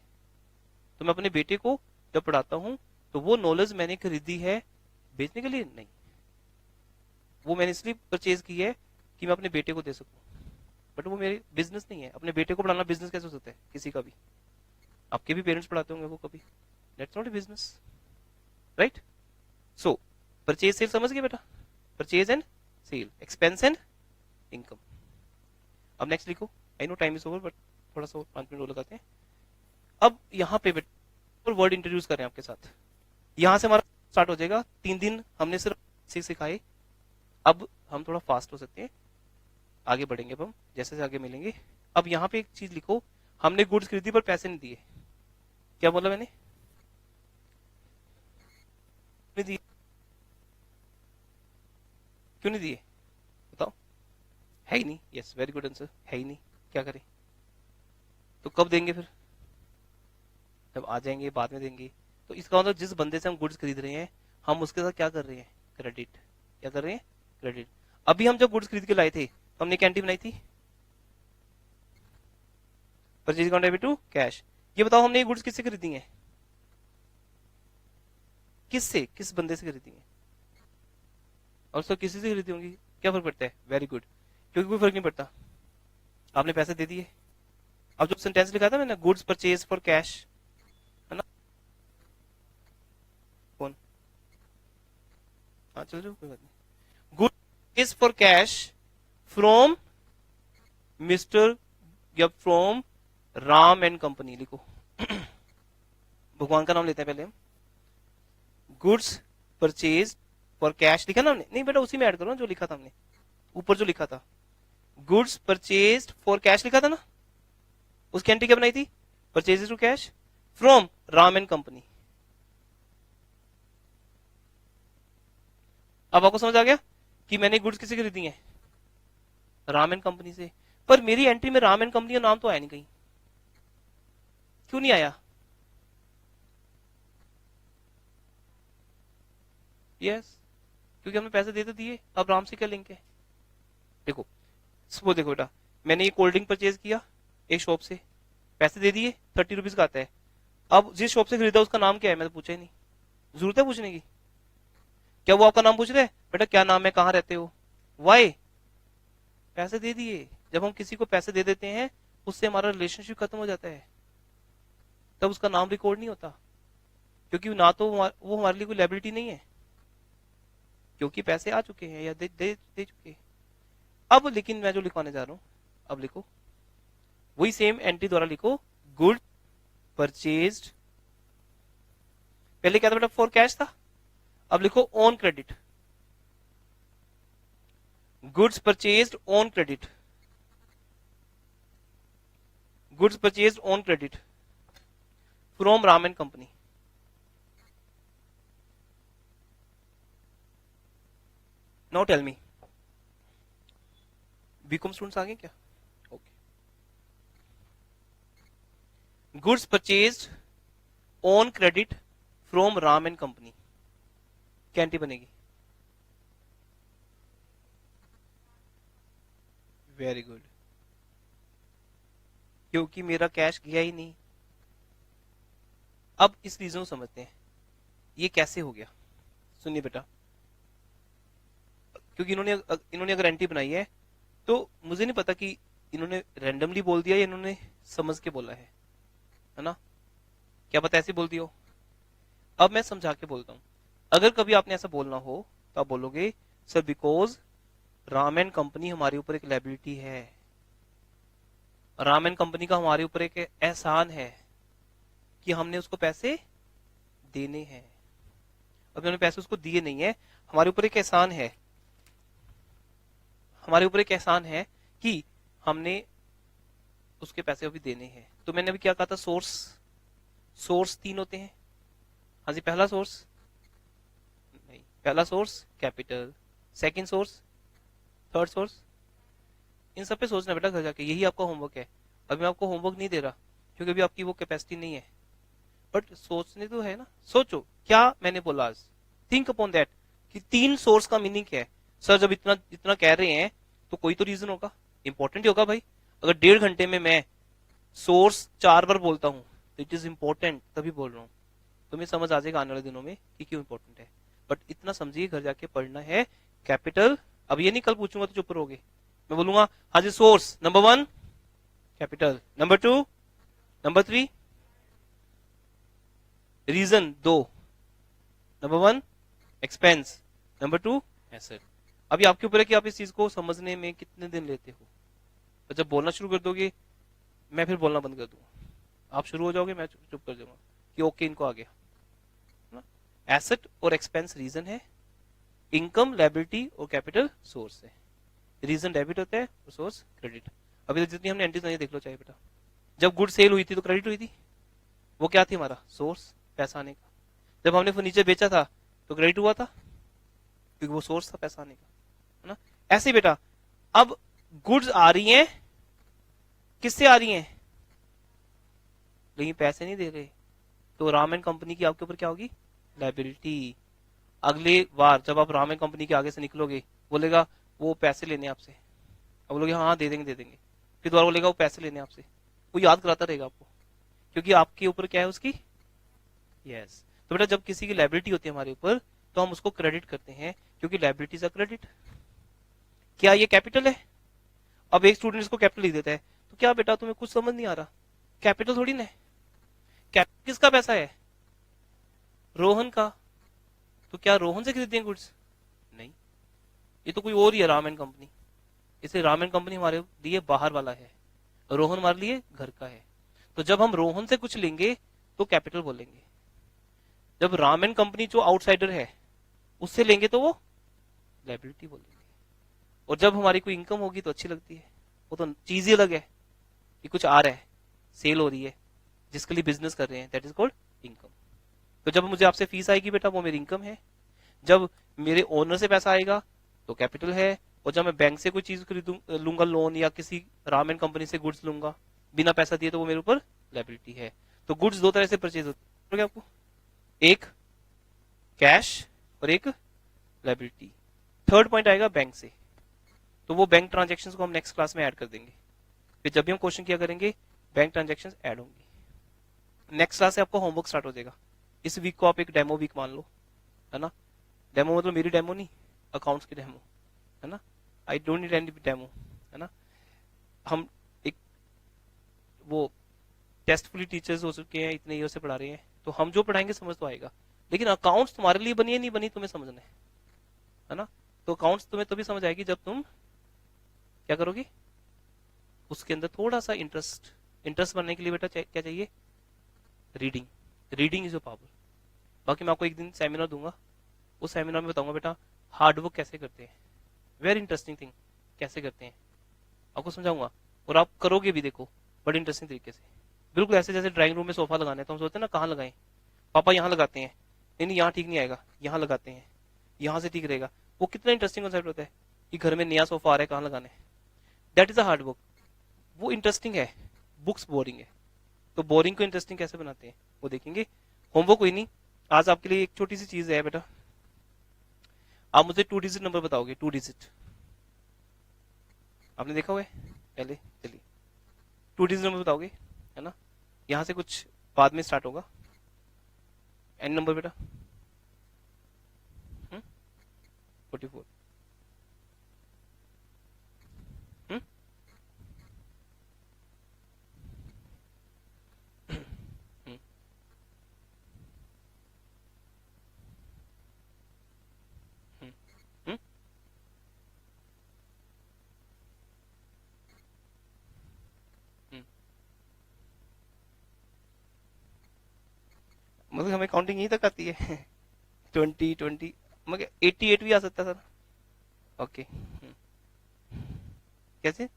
तो मैं अपने बेटे को जब पढ़ाता हूं तो वो नॉलेज मैंने खरीदी है बेचने के लिए नहीं, वो मैंने इसलिए परचेज की है कि मैं अपने बेटे को दे सकूं। बट वो मेरे बिजनेस नहीं है। अपने बेटे को पढ़ाना बिजनेस कैसे हो सकता है किसी का भी? आपके भी पेरेंट्स पढ़ाते होंगे वो कभी, that's not a business, right. So purchase sale समझ गए बेटा, purchase and sale, expense and income. अब नेक्स्ट लिखो, I know time is over but थोड़ा सा 5 मिनट और लगाते हैं। अब यहाँ पे बेटा वर्ड इंट्रोड्यूस कर रहे हैं आपके साथ, यहां से हमारा स्टार्ट हो जाएगा। 3 दिन हमने सिर्फ सिखाए, अब हम थोड़ा फास्ट हो सकते हैं, आगे बढ़ेंगे अब हम जैसे जैसे आगे मिलेंगे। अब यहाँ पे एक चीज लिखो, हमने गुड्स खरीदी पर पैसे नहीं दिए। क्या बोला मैंने, नहीं दिए, क्यों नहीं दिए बताओ? है ही नहीं। यस, वेरी गुड आंसर, है ही नहीं, क्या करें? तो कब देंगे फिर? जब आ जाएंगे बाद में देंगे। तो इसका मतलब जिस बंदे से हम गुड्स खरीद रहे हैं, हम उसके साथ क्या कर रहे हैं, क्रेडिट। क्या कर रहे हैं, क्रेडिट। अभी हम जब गुड्स खरीद के लाए थे तो हमने कैंटीन बनाई थी, purchase account debit to cash. ये बताओ हमने ये गुड्स किससे खरीदी है, किससे, किस बंदे से खरीदी है? और सब किसी से खरीदी होंगी, क्या फर्क पड़ता है? वेरी गुड, क्योंकि कोई फर्क नहीं पड़ता, आपने पैसे दे दिए। अब जो सेंटेंस लिखा था मैंने, गुड्स परचेज फॉर कैश, है ना? कौन? हाँ चल जाओ, कोई बात नहीं। Good is for cash from mister या फ्रॉम राम एंड कंपनी, लिखो। भगवान का नाम लेते हैं पहले हम। गुड्स परचेज फॉर कैश लिखा ना हमने? नहीं बेटा, उसी में ऐड करो जो लिखा था हमने, ऊपर जो लिखा था, गुड्स परचेज फॉर कैश लिखा था ना, उसकी एंट्री क्या बनाई थी, purchase to cash from Ram and company. अब आपको समझ आ गया कि मैंने गुड्स किसे खरीदी है, राम एंड कंपनी से। पर मेरी एंट्री में राम एंड कंपनी का नाम तो आया नहीं कहीं, क्यों नहीं आया? यस, क्योंकि हमने पैसे दे तो दिए, अब राम से क्या लिंक है? देखो वो देखो बेटा, मैंने ये कोल्ड ड्रिंक परचेज किया एक शॉप से, पैसे दे दिए, 30 रुपीज का आता है। अब जिस शॉप से खरीदा उसका नाम क्या है, मैं तो पूछा ही नहीं, जरूरत है पूछने की? क्या वो आपका नाम पूछ रहे हैं, बेटा क्या नाम है, कहाँ रहते हो? वाई? पैसे दे दिए। जब हम किसी को पैसे दे देते हैं उससे हमारा रिलेशनशिप खत्म हो जाता है, तब उसका नाम रिकॉर्ड नहीं होता, क्योंकि ना तो वो हमारे लिए कोई लायबिलिटी नहीं है, क्योंकि पैसे आ चुके हैं या दे चुके। अब लेकिन मैं जो लिखवाने जा रहा हूं, अब लिखो वही सेम एंट्री द्वारा लिखो, गुड परचेज्ड, पहले क्या था बेटा, फॉर कैश था, अब लिखो on credit, goods purchased on credit, goods purchased on credit from Ram and company. Now tell me, BCom students आ गए क्या? Okay, goods purchased on credit from Ram and company, क्या एंट्री बनेगी? वेरी गुड, क्योंकि मेरा कैश गया ही नहीं। अब इस रीजन को समझते हैं, ये कैसे हो गया। सुनिए बेटा, क्योंकि इन्होंने अगर एंट्री बनाई है तो मुझे नहीं पता कि इन्होंने रैंडमली बोल दिया या इन्होंने समझ के बोला है ना? क्या पता ऐसे बोल दिया हो। अब मैं समझा के बोलता हूं, अगर कभी आपने ऐसा बोलना हो तो आप बोलोगे sir because Ram and company हमारे ऊपर एक लायबिलिटी है, राम एंड कंपनी का हमारे ऊपर एक एहसान है कि हमने उसको पैसे देने हैं। अभी हमने पैसे उसको दिए नहीं है, हमारे ऊपर एक एहसान है, हमारे ऊपर एक एहसान है कि हमने उसके पैसे अभी देने हैं। तो मैंने अभी क्या कहा था, सोर्स, सोर्स तीन होते हैं। हाँ जी, पहला सोर्स नहीं, पहला source capital, second source, third source. इन सब पे सोचना बेटा घर जाके, यही आपका होमवर्क है। अभी मैं आपको होमवर्क नहीं दे रहा क्योंकि अभी आपकी वो कैपेसिटी नहीं है, बट सोचने तो है ना। सोचो क्या मैंने बोला आज, थिंक अपॉन दैट कि तीन सोर्स का मीनिंग क्या है। सर जब इतना इतना कह रहे हैं तो कोई तो रीजन होगा, इंपॉर्टेंट ही होगा भाई। अगर 1.5 घंटे में मैं सोर्स 4 बार बोलता हूँ तो इट इज इंपॉर्टेंट, तभी बोल रहा हूँ। तुम्हें समझ आ जाएगा आने वाले दिनों में कि क्यों इंपॉर्टेंट है। बट इतना समझिए, घर जाके पढ़ना है कैपिटल। अब ये नहीं कल पूछूंगा तो चुप रहोगे, मैं बोलूंगा हाँ जी, source number 1 capital, number 2, number 3 reason 2, number 1 expense, number 2 asset. अभी आपके ऊपर है कि आप इस चीज को समझने में कितने दिन लेते हो। और जब बोलना शुरू कर दोगे मैं फिर बोलना बंद कर दूंगा, आप शुरू हो जाओगे, मैं चुप कर जाऊंगा कि ओके इनको आ गया। एसेट और एक्सपेंस रीजन है, इनकम लायबिलिटी और कैपिटल सोर्स है। रीजन डेबिट होता है और सोर्स क्रेडिट। अभी तक जितनी हमने एंट्रीज बनाई देख लो चाहे बेटा। जब गुड सेल हुई थी तो क्रेडिट हुई थी, वो क्या थी हमारा सोर्स, पैसा आने का। जब हमने फर्नीचर बेचा था तो क्रेडिट हुआ था क्योंकि वो सोर्स था पैसा आने का, है ना। ऐसे ही बेटा, अब गुड्स आ रही हैं, किससे आ रही हैं, लेकिन पैसे नहीं दे रहे, तो राम एंड कंपनी की आपके ऊपर क्या होगी, लायबिलिटी। अगली बार जब आप राम एंड कंपनी के आगे से निकलोगे, बोलेगा वो पैसे लेने आपसे, अब बोलोगे हाँ दे देंगे दे देंगे, फिर दोबारा बोलेगा वो पैसे लेने आपसे, वो याद कराता रहेगा आपको क्योंकि आपके ऊपर क्या है उसकी, यस। तो बेटा जब किसी की लायबिलिटी होती है हमारे ऊपर तो हम उसको क्रेडिट करते हैं क्योंकि लायबिलिटी इज अ क्रेडिट। क्या ये कैपिटल है। अब एक स्टूडेंट इसको कैपिटल लिख देता है, तो क्या बेटा तुम्हें कुछ समझ नहीं आ रहा, कैपिटल थोड़ी ना है। कैपिटल किसका पैसा है, रोहन का। तो क्या रोहन से खरीदते हैं गुड्स, नहीं, ये तो कोई और ही है राम एंड कंपनी। इसलिए राम एंड कंपनी हमारे लिए बाहर वाला है, रोहन हमारे लिए घर का है। तो जब हम रोहन से कुछ लेंगे तो कैपिटल बोलेंगे, जब राम एंड कंपनी जो आउटसाइडर है उससे लेंगे तो वो लायबिलिटी बोलेंगे। और जब हमारी कोई इनकम होगी तो अच्छी लगती है, वो तो चीज ही अलग है कि कुछ आ रहा है, सेल हो रही है, जिसके लिए बिजनेस कर रहे हैं, दैट इज कॉल्ड इनकम। तो जब मुझे आपसे फीस आएगी बेटा वो मेरी इनकम है, जब मेरे ओनर से पैसा आएगा तो कैपिटल है, और जब मैं बैंक से कोई चीज खरीदूं लूंगा लोन या किसी राम एंड कंपनी से गुड्स लूंगा बिना पैसा दिए तो वो मेरे ऊपर लायबिलिटी है। तो गुड्स दो तरह से परचेज होती है आपको, एक कैश और एक लायबिलिटी। थर्ड पॉइंट आएगा बैंक से, तो वो बैंक ट्रांजेक्शन को हम नेक्स्ट क्लास में ऐड कर देंगे, फिर जब भी हम क्वेश्चन किया करेंगे बैंक ट्रांजेक्शन ऐड होंगी। नेक्स्ट क्लास से आपको होमवर्क स्टार्ट हो जाएगा। इस वीक को आप एक डेमो वीक मान लो, है ना। डेमो मतलब मेरी डेमो नहीं, अकाउंट्स की डेमो, है ना। I don't need any demo, है ना। हम एक वो टेस्टफुली टीचर्स हो चुके हैं, इतने ईयर से पढ़ा रहे हैं, तो हम जो पढ़ाएंगे समझ तो आएगा। लेकिन अकाउंट्स तुम्हारे लिए बनी है नहीं बनी तुम्हें समझना है ना। तो अकाउंट्स तुम्हें तभी समझ आएगी जब तुम क्या करोगे, उसके अंदर थोड़ा सा इंटरेस्ट। इंटरेस्ट बनने के लिए बेटा क्या चाहिए, reading. Reading is your power. बाकी मैं आपको एक दिन सेमिनार दूंगा, उस सेमिनार में बताऊंगा बेटा हार्डवर्क कैसे करते हैं, वेरी इंटरेस्टिंग थिंग, कैसे करते हैं आपको समझाऊंगा, और आप करोगे भी देखो बड़ी इंटरेस्टिंग तरीके से। बिल्कुल ऐसे जैसे ड्राइंग रूम में सोफा लगाना है तो हम सोचते हैं ना कहाँ लगाएं, पापा यहाँ लगाते हैं, नहीं यहाँ ठीक नहीं आएगा, यहाँ लगाते हैं, यहाँ से ठीक रहेगा। वो कितना इंटरेस्टिंग कॉन्सेप्ट होता है कि घर में नया सोफा आ रहा है कहाँ लगाना है, that is a hard work. वो इंटरेस्टिंग है, बुक्स बोरिंग है, तो बोरिंग को इंटरेस्टिंग कैसे बनाते हैं वो देखेंगे। होमवर्क कोई नहीं, आज आपके लिए एक छोटी सी चीज है बेटा, आप मुझे 2 डिजिट नंबर बताओगे, 2 डिजिट आपने देखा हुआ है पहले, चलिए 2 डिजिट नंबर बताओगे, है ना। यहां से कुछ बाद में स्टार्ट होगा, एन नंबर बेटा 44, हम्म हम्म, हम्म, हम्म, क्योंकि हमें काउंटिंग यहीं तक आती है 20 मगर 88 भी आ सकता है सर। ओके कैसे?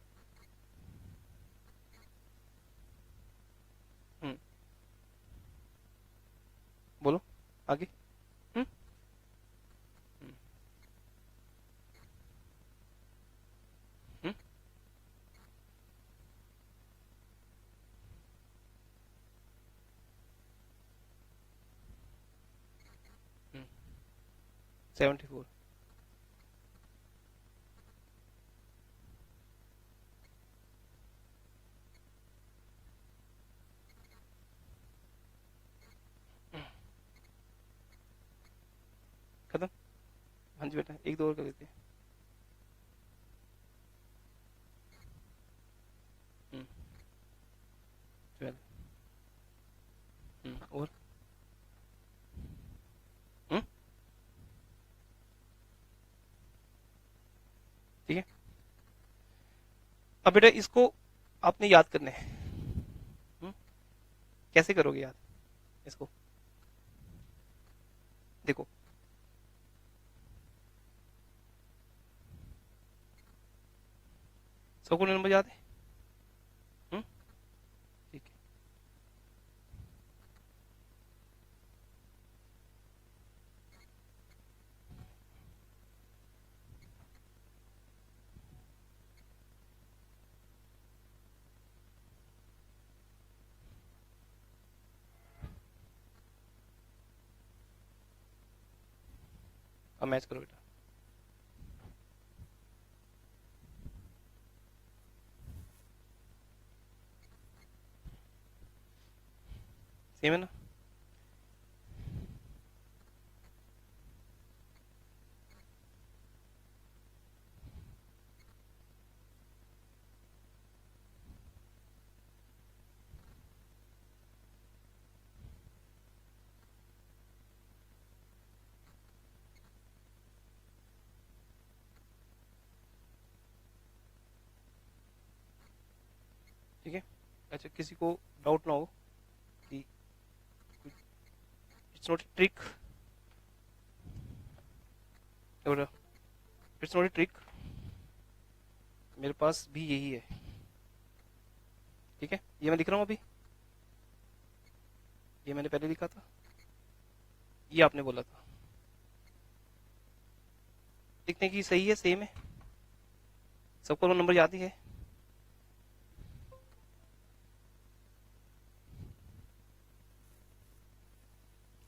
हम्म, बोलो आगे। हम्म, हम्म, हम्म, 74। खत्म। हाँ जी बेटा, एक दो और कर देते हैं। 12। और हम्म, ठीक है। अब बेटा इसको आपने याद करना है। हम्म, कैसे करोगे याद इसको? देखो, सबको नंबर याद है? हम्म, ठीक है। अब मैच करो बेटा। सेम है ना? ठीक है। अच्छा, किसी को डाउट ना हो कि it's not a trick, it's not a trick, मेरे पास भी यही है। ठीक है, ये मैं लिख रहा हूँ अभी, ये मैंने पहले लिखा था, ये आपने बोला था। लिखने की सही है, सेम है, सबको रोल नंबर याद ही है।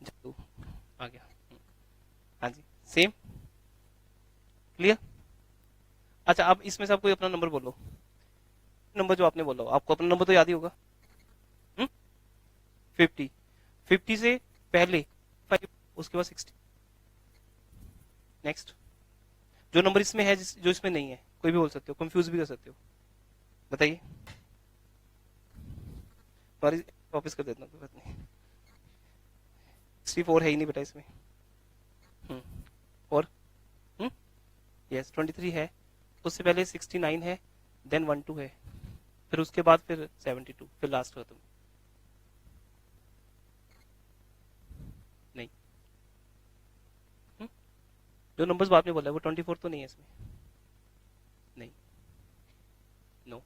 जादू आ गया। हाँ जी, सेम, क्लियर। अच्छा, अब इसमें से आप कोई अपना नंबर बोलो, नंबर जो आपने बोला आपको अपना नंबर तो याद ही होगा। 50, 50 से पहले 5, उसके बाद 60। नेक्स्ट, जो नंबर इसमें है जो इसमें नहीं है, कोई भी बोल सकते हो, कंफ्यूज भी कर सकते हो, बताइए। सॉरी, वापस कर देता हूँ, कोई बात नहीं। 64 है ही नहीं बेटा इसमें। हम्म, और यस 23 है, उससे पहले 69 है, देन 12 है, फिर उसके बाद फिर 72, फिर लास्ट खत्म। नहीं। हम्म, जो नंबर्स आपने बोला है वो 24 तो नहीं है इसमें। नहीं। नो।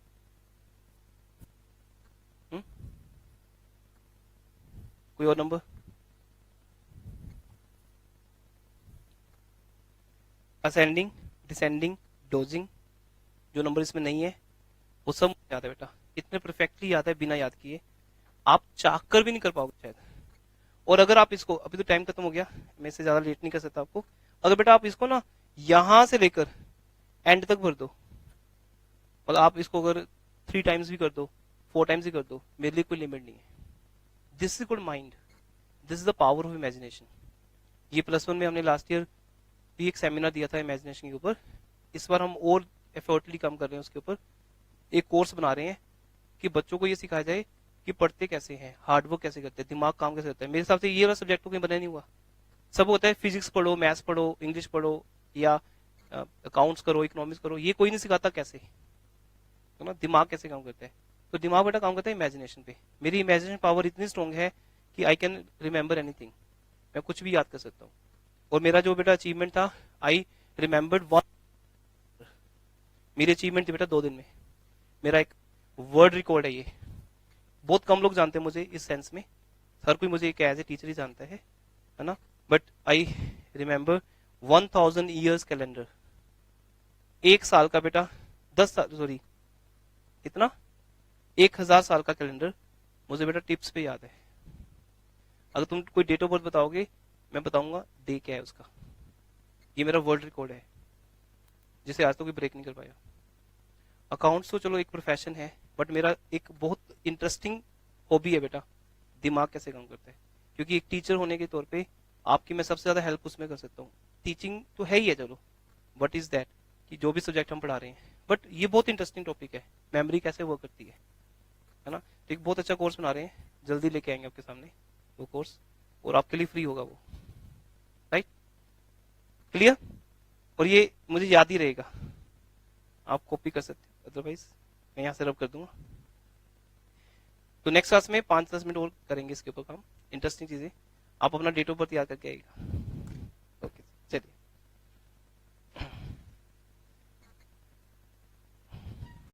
कोई और नंबर? असेंडिंग, डिसेंडिंग, डोजिंग, जो नंबर इसमें नहीं है वो सब याद है बेटा, इतने परफेक्टली याद है बिना याद किए, आप चाह कर भी नहीं कर पाओगे शायद। और अगर आप इसको, अभी तो टाइम खत्म हो गया, मैं इससे ज्यादा लेट नहीं कर सकता आपको, अगर बेटा आप इसको ना यहां से लेकर एंड तक भर दो, और आप इसको अगर 3 टाइम्स भी कर दो, 4 टाइम्स भी कर दो, मेरे लिए कोई लिमिट नहीं है। This is good mind, this is the power of imagination. ये +1 में हमने लास्ट ईयर भी एक सेमिनार दिया था इमेजिनेशन के ऊपर, इस बार हम और एफर्टली काम कर रहे हैं उसके ऊपर, एक कोर्स बना रहे हैं कि बच्चों को ये सिखाया जाए कि पढ़ते कैसे हैं, हार्डवर्क कैसे करते हैं, दिमाग काम कैसे करता है। मेरे हिसाब से ये वाला सब्जेक्ट तो कहीं बना नहीं हुआ, सब होता है फिजिक्स पढ़ो, मैथ्स पढ़ो, इंग्लिश पढ़ो, या अकाउंट्स करो, इकोनॉमिक्स करो, ये कोई नहीं सिखाता कैसे, तो ना दिमाग कैसे काम करता है। तो दिमाग बेटा काम करता है इमेजिनेशन पे। मेरी इमेजिनेशन पावर इतनी स्ट्रांग है कि आई कैन रिमेंबर एनीथिंग, मैं कुछ भी याद कर सकता हूँ। और मेरा जो बेटा अचीवमेंट था, आई रिमेंबर्ड वन, मेरी अचीवमेंट थी बेटा 2 दिन में, मेरा एक वर्ल्ड रिकॉर्ड है ये। बहुत कम लोग जानते हैं मुझे इस सेंस में, हर कोई मुझे एक एज ए टीचर ही जानता है ना, but I remember 1000 years calendar, 1 साल का बेटा, 10 साल, सॉरी कितना, 1000 साल का कैलेंडर मुझे बेटा टिप्स पे याद है। अगर तुम कोई डेट ऑफ बर्थ बताओगे, मैं बताऊंगा डे क्या है उसका। ये मेरा वर्ल्ड रिकॉर्ड है, जिसे आज तक कोई ब्रेक नहीं कर पाया। अकाउंट्स तो चलो एक प्रोफेशन है, बट मेरा एक बहुत इंटरेस्टिंग हॉबी है बेटा, दिमाग कैसे काम करता है। क्योंकि एक टीचर होने के तौर पे आपकी मैं सबसे ज्यादा हेल्प उसमें कर सकता हूँ। टीचिंग तो है ही है, चलो वट इज दैट, कि जो भी सब्जेक्ट हम पढ़ा रहे हैं, बट ये बहुत इंटरेस्टिंग टॉपिक है, मेमोरी कैसे वर्क करती है ना। तो एक बहुत अच्छा कोर्स बना रहे हैं, जल्दी लेके आएंगे आपके सामने वो कोर्स, और आपके लिए फ्री होगा वो, राइट, क्लियर। और ये मुझे याद ही रहेगा, आप कॉपी कर सकते हो, अदरवाइज मैं यहाँ से रब कर दूंगा। तो नेक्स्ट क्लास में 5-10 मिनट और करेंगे इसके ऊपर काम, इंटरेस्टिंग चीजें। आप अपना डेट ऑफ बर्थ याद करके आइएगा। ओके, चलिए।